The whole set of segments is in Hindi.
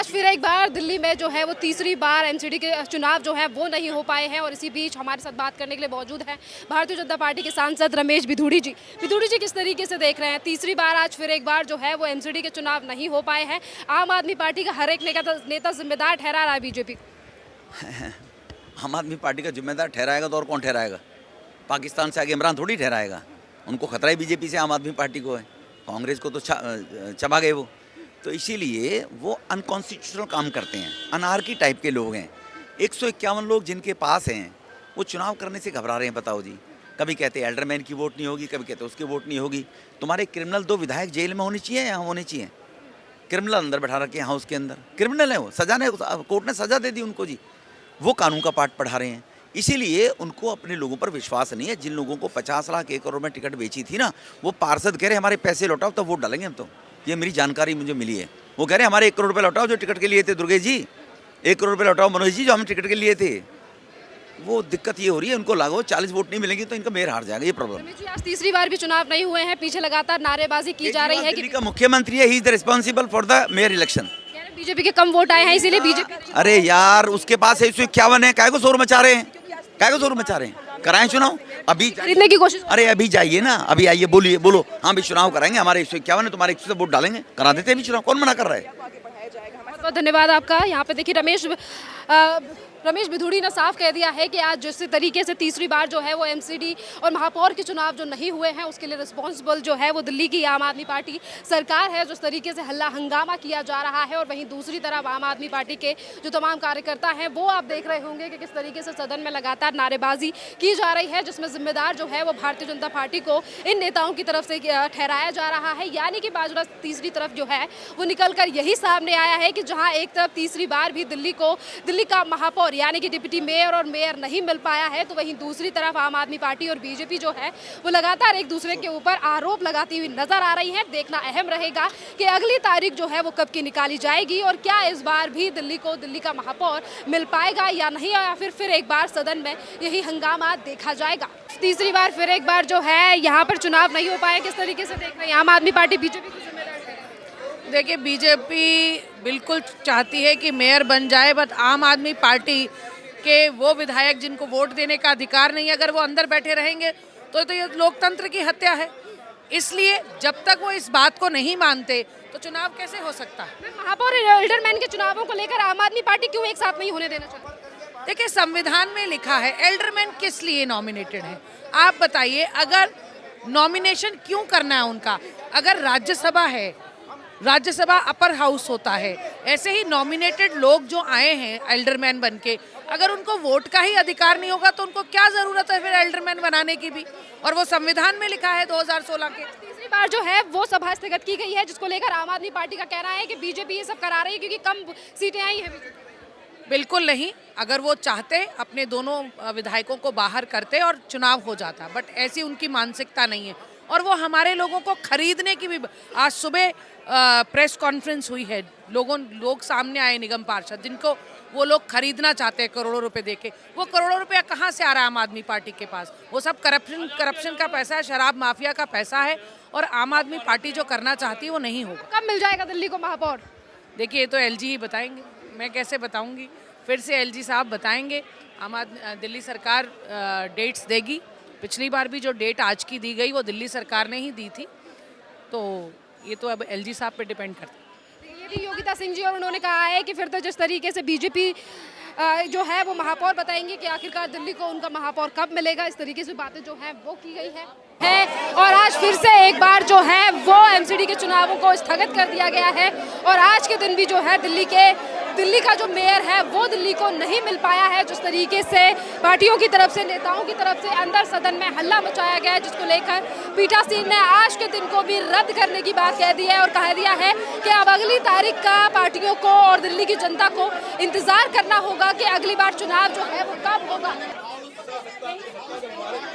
आज फिर एक बार दिल्ली में जो है वो तीसरी बार एमसीडी के चुनाव जो है वो नहीं हो पाए हैं और इसी बीच हमारे साथ बात करने के लिए मौजूद हैं भारतीय जनता पार्टी के सांसद रमेश भिधुड़ी जी। भिधुड़ी जी, किस तरीके से देख रहे हैं तीसरी बार आज फिर एक बार जो है वो एमसीडी के चुनाव नहीं हो पाए हैं? आम आदमी पार्टी का हर एक नेता जिम्मेदार ठहरा रहा है बीजेपी। आम आदमी पार्टी का जिम्मेदार ठहराएगा तो और कौन ठहराएगा? पाकिस्तान से आगे इमरान थोड़ी ठहराएगा। उनको खतरा ही बीजेपी से आम आदमी पार्टी को है। कांग्रेस को तो चबा गए वो। तो इसीलिए वो अनकॉन्स्टिट्यूशनल काम करते हैं, अनारकी टाइप के लोग हैं। 151 लोग जिनके पास हैं वो चुनाव करने से घबरा रहे हैं। बताओ जी, कभी कहते हैं एल्डरमैन की वोट नहीं होगी, कभी कहते हैं उसकी वोट नहीं होगी। तुम्हारे क्रिमिनल 2 विधायक जेल में होने चाहिए, यहाँ होने चाहिए। क्रिमिनल अंदर बैठा रखे हैं हाउस के अंदर, क्रिमिनल है वो, सजा ने कोर्ट ने सजा दे दी उनको जी। वो कानून का पाठ पढ़ा रहे हैं। इसीलिए उनको अपने लोगों पर विश्वास नहीं है। जिन लोगों को 50 लाख 1 करोड़ में टिकट बेची थी ना, वो पार्षद कह रहे हमारे पैसे लौटाओ तब वोट डालेंगे हम। तो ये मेरी जानकारी मुझे मिली है। वो कह रहे हमारे 1 करोड़ रुपये लौटाओ जो टिकट के लिए थे। दुर्गेश जी, 1 करोड़ रुपये लौटाओ मनोज जी जो हम टिकट के लिए थे। वो दिक्कत ये हो रही है, उनको लागो 40 वोट नहीं मिलेंगे तो इनका मेयर हार जाएगा। ये प्रॉब्लम है। आज तीसरी बार भी चुनाव नहीं हुए हैं, पीछे लगातार नारेबाजी की जा रही है दिल्ली का मुख्यमंत्री है, he is the responsible for the mayor election. BJP के कम वोट आए हैं इसीलिए बीजेपी। अरे यार, उसके पास 151 है, काय को शोर मचा रहे हैं, काय को शोर मचा रहे हैं? कराएं चुनाव अभी, खरीदने की कोशिश। अरे अभी जाइए ना, अभी आइए, बोलिए, बोलो हाँ भी चुनाव कराएंगे, हमारे 151 है, तुम्हारे 100 से वोट डालेंगे, करा देते हैं अभी चुनाव। कौन मना कर रहा है? बहुत धन्यवाद आपका। यहाँ पे देखिए रमेश भिधुड़ी ने साफ कह दिया है कि आज जिस तरीके से तीसरी बार जो है वो एमसीडी और महापौर के चुनाव जो नहीं हुए हैं उसके लिए रिस्पॉन्सिबल जो है वो दिल्ली की आम आदमी पार्टी सरकार है। जिस तरीके से हल्ला हंगामा किया जा रहा है और वहीं दूसरी तरफ आम आदमी पार्टी के जो तमाम कार्यकर्ता हैं वो आप देख रहे होंगे कि किस तरीके से सदन में लगातार नारेबाजी की जा रही है, जिसमें जिम्मेदार जो है वो भारतीय जनता पार्टी को इन नेताओं की तरफ से ठहराया जा रहा है। यानी कि बाजरा तीसरी तरफ जो है वो निकल कर यही सामने आया है कि जहाँ एक तरफ तीसरी बार भी दिल्ली का महापौर यानी कि डिप्टी मेयर और मेयर नहीं मिल पाया है, तो वहीं दूसरी तरफ आम आदमी पार्टी और बीजेपी जो है वो लगातार एक दूसरे के ऊपर आरोप लगाती हुई नजर आ रही है। देखना अहम रहेगा कि अगली तारीख जो है वो कब की निकाली जाएगी और क्या इस बार भी दिल्ली का महापौर मिल पाएगा या नहीं, या फिर एक बार सदन में यही हंगामा देखा जाएगा। तीसरी बार फिर एक बार जो है यहाँ पर चुनाव नहीं हो पाया, किस तरीके से देख रहे हैं आम आदमी पार्टी बीजेपी को जिम्मेदार है? देखिए, बीजेपी बिल्कुल चाहती है कि मेयर बन जाए, बट आम आदमी पार्टी के वो विधायक जिनको वोट देने का अधिकार नहीं है, अगर वो अंदर बैठे रहेंगे तो ये लोकतंत्र की हत्या है। इसलिए जब तक वो इस बात को नहीं मानते तो चुनाव कैसे हो सकता है? महापौर एल्डरमैन के चुनावों को लेकर आम आदमी पार्टी क्यों एक साथ नहीं होने देना चाहती? देखिए, संविधान में लिखा है एल्डरमैन किस लिए नॉमिनेटेड है। आप बताइए, अगर नॉमिनेशन क्यों करना है उनका? अगर राज्यसभा है, राज्यसभा अपर हाउस होता है, ऐसे ही नॉमिनेटेड लोग जो आए हैं एल्डरमैन बन के, अगर उनको वोट का ही अधिकार नहीं होगा तो उनको क्या जरूरत है फिर एल्डरमैन बनाने की भी? और वो संविधान में लिखा है 2016 के। तीसरी बार जो है वो सभा स्थगित की गई है, जिसको लेकर आम आदमी पार्टी का कहना है कि बीजेपी ये सब करा रही है क्योंकि कम सीटें आई हैं। बिल्कुल नहीं, अगर वो चाहते अपने दोनों विधायकों को बाहर करते और चुनाव हो जाता, बट ऐसी उनकी मानसिकता नहीं है। और वो हमारे लोगों को खरीदने की भी, आज सुबह प्रेस कॉन्फ्रेंस हुई है, लोग सामने आए निगम पार्षद जिनको वो लोग खरीदना चाहते हैं करोड़ों रुपए देके। वो करोड़ों रुपया कहाँ से आ रहा है आम आदमी पार्टी के पास? वो सब करप्शन का पैसा है, शराब माफिया का पैसा है, और आम आदमी पार्टी जो करना चाहती है वो नहीं होगा। कब मिल जाएगा दिल्ली को महापौर? देखिए, ये तो एलजी ही बताएंगे, मैं कैसे बताऊंगी? फिर से एलजी साहब बताएंगे। दिल्ली सरकार डेट्स देगी। पिछली बार भी जो डेट आज की दी गई वो दिल्ली सरकार ने ही दी थी, तो ये तो अब एलजी साहब पे डिपेंड करता है। ये भी योगिता सिंह जी, और उन्होंने कहा है कि फिर तो जिस तरीके से बीजेपी जो है वो महापौर बताएंगे कि आखिरकार दिल्ली को उनका महापौर कब मिलेगा, इस तरीके से बातें जो हैं वो की गई है। और आज फिर से एक बार जो है वो एमसीडी के चुनावों को स्थगित कर दिया गया है और आज के दिन भी जो है दिल्ली का जो मेयर है वो दिल्ली को नहीं मिल पाया है। जिस तरीके से पार्टियों की तरफ से, नेताओं की तरफ से अंदर सदन में हल्ला मचाया गया है, जिसको लेकर पीठासीन ने आज के दिन को भी रद्द करने की बात कह दी है और कह दिया है कि अब अगली तारीख का पार्टियों को और दिल्ली की जनता को इंतजार करना होगा कि अगली बार चुनाव जो है वो कब होगा।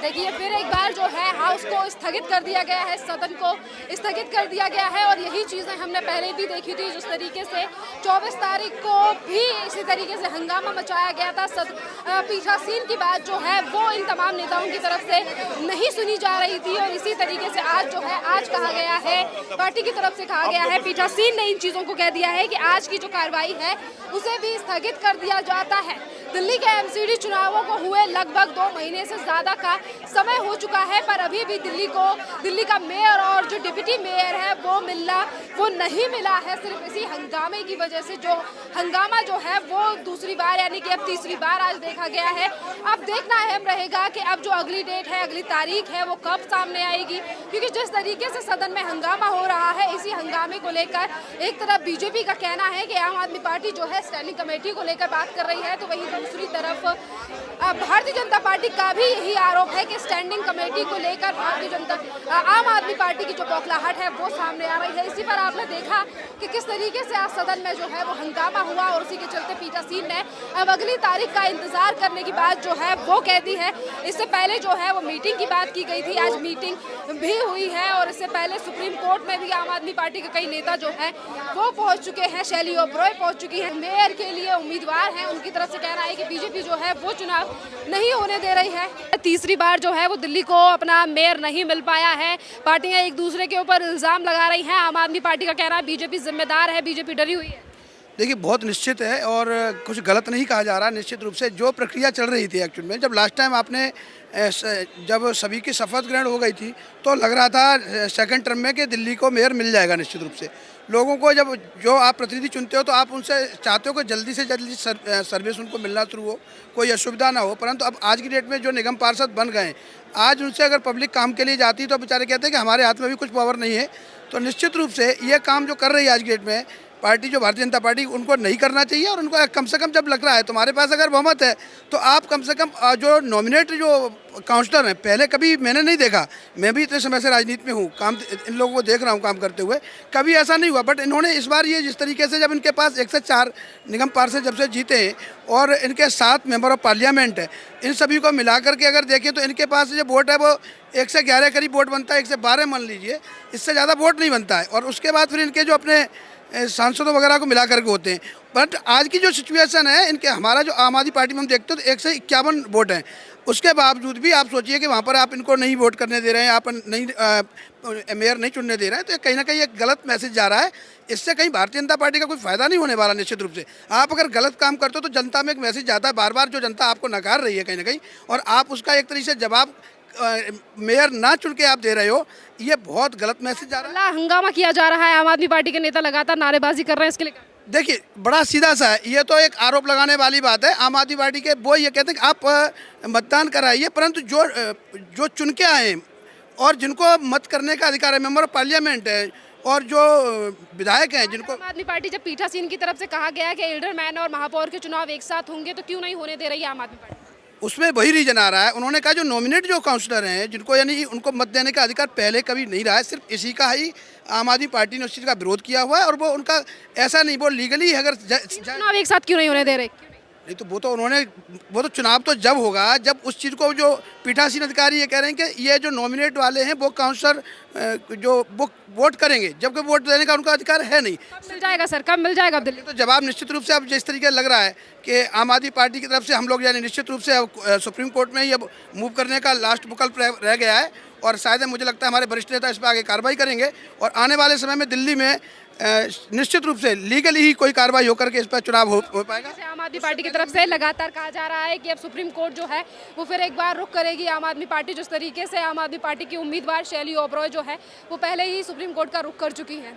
देखिए फिर एक बार जो है हाउस को स्थगित कर दिया गया है, सदन को स्थगित कर दिया गया है और यही चीज़ें हमने पहले भी देखी थी। जिस तरीके से 24 तारीख को भी इसी तरीके से हंगामा मचाया गया था, पीठासीन की बात जो है वो इन तमाम नेताओं की तरफ से नहीं सुनी जा रही थी और इसी तरीके से आज जो है आज कहा गया है, पार्टी की तरफ से कहा गया है, पीठासीन ने इन चीज़ों को कह दिया है कि आज की जो कार्रवाई है उसे भी स्थगित कर दिया जाता है। दिल्ली के एमसीडी चुनावों को हुए लगभग 2 महीने से ज़्यादा का समय हो चुका है, पर अभी भी दिल्ली का मेयर और जो डिप्टी मेयर है वो नहीं मिला है। सिर्फ इसी हंगामे की वजह से जो हंगामा जो है वो दूसरी बार यानी कि अब तीसरी बार आज देखा गया है। अब देखना अहम रहेगा कि अब जो अगली डेट है, अगली तारीख है वो कब सामने आएगी, क्योंकि जिस तरीके से सदन में हंगामा हो रहा है, इसी हंगामे को लेकर एक तरफ बीजेपी का कहना है कि आम आदमी पार्टी जो है स्टैंडिंग कमेटी को लेकर बात कर रही है, तो वहीं दूसरी तरफ भारतीय जनता पार्टी का भी यही आरोप है कि स्टैंडिंग कमेटी को लेकर आम आदमी पार्टी की जो बौखलाहट है वो सामने आ रही है। इसी पर आपने देखा कि किस तरीके से आज सदन में जो है वो हंगामा हुआ और उसी के चलते पीठासीन ने अब अगली तारीख का इंतजार करने की बात जो है वो कह दी है। इससे पहले जो है वो मीटिंग की बात की गई थी, आज मीटिंग भी हुई है और इससे पहले सुप्रीम कोर्ट में भी आम आदमी पार्टी के कई नेता जो है वो पहुंच चुके हैं। शैली ओबरॉय पहुंच चुकी है, मेयर के लिए उम्मीदवार हैं, उनकी तरफ से कहना है कि बीजेपी जो है वो चुनाव नहीं होने दे रही है। तीसरी बार जो है वो दिल्ली को अपना मेयर नहीं मिल पाया है, पार्टियां एक दूसरे के ऊपर इल्जाम लगा रही हैं। आम आदमी पार्टी का कहना है बीजेपी जिम्मेदार है, बीजेपी डरी हुई है। देखिए बहुत निश्चित है और कुछ गलत नहीं कहा जा रहा। निश्चित रूप से जो प्रक्रिया चल रही थी एक्चुअल में, जब लास्ट टाइम आपने जब सभी की शपथ ग्रहण हो गई थी तो लग रहा था सेकंड टर्म में कि दिल्ली को मेयर मिल जाएगा। निश्चित रूप से लोगों को जब जो आप प्रतिनिधि चुनते हो तो आप उनसे चाहते हो कि जल्दी से जल्दी सर्विस उनको मिलना शुरू हो, कोई असुविधा ना हो। परंतु अब आज की डेट में जो निगम पार्षद बन गए, आज उनसे अगर पब्लिक काम के लिए जाती तो बेचारे कहते हैं कि हमारे हाथ में भी कुछ पावर नहीं है। तो निश्चित रूप से ये काम जो कर रही है आज की डेट में पार्टी, जो भारतीय जनता पार्टी, उनको नहीं करना चाहिए। और उनको कम से कम जब लग रहा है तुम्हारे पास अगर बहुमत है तो आप कम से कम जो नॉमिनेट जो काउंसलर हैं, पहले कभी मैंने नहीं देखा, मैं भी इतने समय से राजनीति में हूँ, काम इन लोगों को देख रहा हूँ काम करते हुए, कभी ऐसा नहीं हुआ। बट इन्होंने इस बार ये जिस तरीके से जब इनके पास 1 से 4 निगम पार्षद जब से जीते हैं और इनके 7 मेंबर ऑफ पार्लियामेंट है, इन सभी को मिला करके अगर देखें तो इनके पास जो वोट है वो 1 से 11 करीब वोट बनता है, 1 से 12 मान लीजिए, इससे ज़्यादा वोट नहीं बनता है। और उसके बाद फिर इनके जो अपने सांसदों वगैरह को मिला करके होते हैं। बट आज की जो सिचुएशन है इनके, हमारा जो आम आदमी पार्टी में हम देखते हो तो 1 से 51 वोट हैं, उसके बावजूद भी आप सोचिए कि वहाँ पर आप इनको नहीं वोट करने दे रहे हैं, आप नहीं मेयर नहीं चुनने दे रहे हैं, तो कहीं ना कहीं एक गलत मैसेज जा रहा है। इससे कहीं भारतीय जनता पार्टी का कोई फायदा नहीं होने वाला। निश्चित रूप से आप अगर गलत काम करते हो तो जनता में एक मैसेज जाता है, बार बार जो जनता आपको नकार रही है कहीं ना कहीं, और आप उसका एक तरीके से जवाब मेयर ना चुन के आप दे रहे हो, ये बहुत गलत मैसेज जा रहा है। हंगामा किया जा रहा है, आम आदमी पार्टी के नेता लगातार नारेबाजी कर रहे हैं, इसके लिए देखिए बड़ा सीधा सा है, ये तो एक आरोप लगाने वाली बात है। आम आदमी पार्टी के वो ये कहते हैं कि आप मतदान कराइए, परंतु जो चुन के आए और जिनको मत करने का अधिकार है, मेंबर ऑफ पार्लियामेंट है और जो विधायक हैं जिनको, आम आदमी पार्टी जब पीठासीन की तरफ से कहा गया कि एल्डरमैन और महापौर के चुनाव एक साथ होंगे तो क्यों नहीं होने दे रही है आम आदमी पार्टी? उसमें वही रीजन आ रहा है। उन्होंने कहा जो नॉमिनेट जो काउंसलर हैं जिनको यानी उनको मत देने का अधिकार पहले कभी नहीं रहा है, सिर्फ इसी का ही आम आदमी पार्टी ने उस चीज़ का विरोध किया हुआ है। और वो उनका ऐसा नहीं, वो लीगली अगर चुनाव एक साथ क्यों नहीं होने दे रहे? नहीं तो वो तो चुनाव तो जब होगा जब उस चीज़ को जो पीठासीन अधिकारी ये कह रहे हैं कि ये जो नॉमिनेट वाले हैं वो काउंसलर जो वो वोट करेंगे, जबकि वोट देने का उनका अधिकार है नहीं। कब मिल जाएगा सर, कब मिल जाएगा अब दिल्ली? तो जवाब निश्चित रूप से अब जिस तरीके लग रहा है कि आम आदमी पार्टी की तरफ से हम लोग यानी निश्चित रूप से अब सुप्रीम कोर्ट में ही अब मूव करने का लास्ट विकल्प रह गया है और शायद मुझे लगता है हमारे वरिष्ठ नेता इस पर आगे कार्रवाई करेंगे और आने वाले समय में दिल्ली में निश्चित रूप से लीगली ही कोई कार्रवाई होकर के इस पर चुनाव हो पाएगा। आम आदमी पार्टी की तरफ से लगातार कहा जा रहा है कि अब सुप्रीम कोर्ट जो है वो फिर एक बार रुख करेगी आम आदमी पार्टी। जिस तरीके से आम आदमी पार्टी की उम्मीदवार शैली ओबरॉय जो है वो पहले ही सुप्रीम कोर्ट का रुख कर चुकी है।